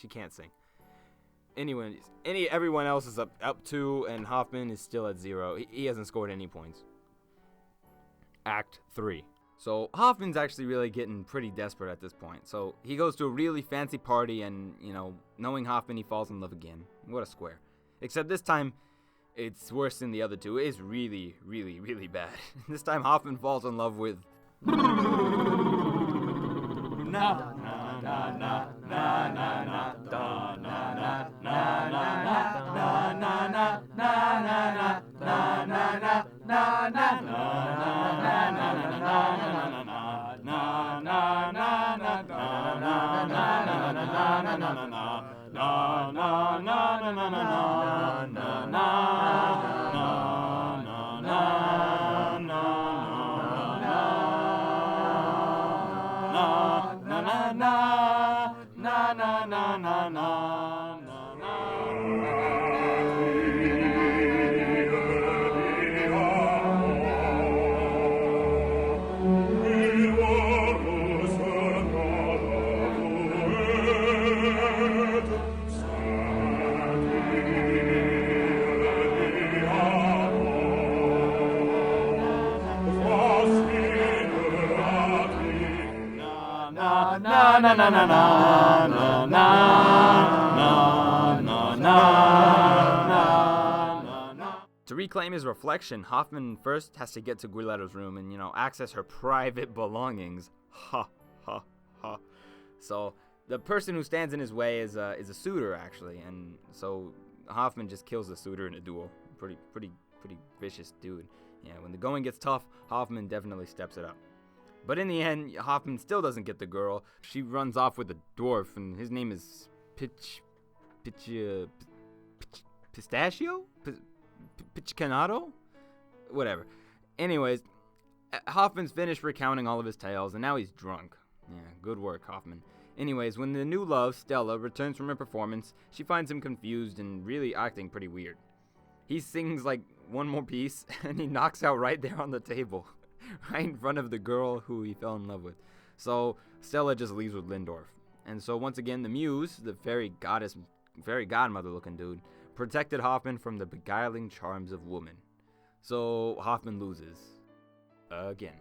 She can't sing. Anyways, everyone else is up 2, and Hoffmann is still at 0. He hasn't scored any points. Act 3. So Hoffmann's actually really getting pretty desperate at this point. So he goes to a really fancy party, and, knowing Hoffmann, he falls in love again. What a square. Except this time, it's worse than the other two. It's really, really, really bad. This time, Hoffmann falls in love with... To reclaim his reflection, Hoffmann first has to get to Guiletto's room and, access her private belongings. Ha, ha, ha. So, the person who stands in his way is a suitor, actually, and so Hoffmann just kills the suitor in a duel. Pretty vicious dude. Yeah, when the going gets tough, Hoffmann definitely steps it up. But in the end, Hoffmann still doesn't get the girl. She runs off with a dwarf, and his name is Pistachio? Piccanado? Whatever. Anyways, Hoffmann's finished recounting all of his tales, and now he's drunk. Yeah, good work, Hoffmann. Anyways, when the new love, Stella, returns from her performance, she finds him confused and really acting pretty weird. He sings like one more piece, and he knocks out right there on the table. Right in front of the girl who he fell in love with. So Stella just leaves with Lindorf. And so once again, the muse, the fairy godmother looking dude, protected Hoffmann from the beguiling charms of woman. So Hoffmann loses. Again.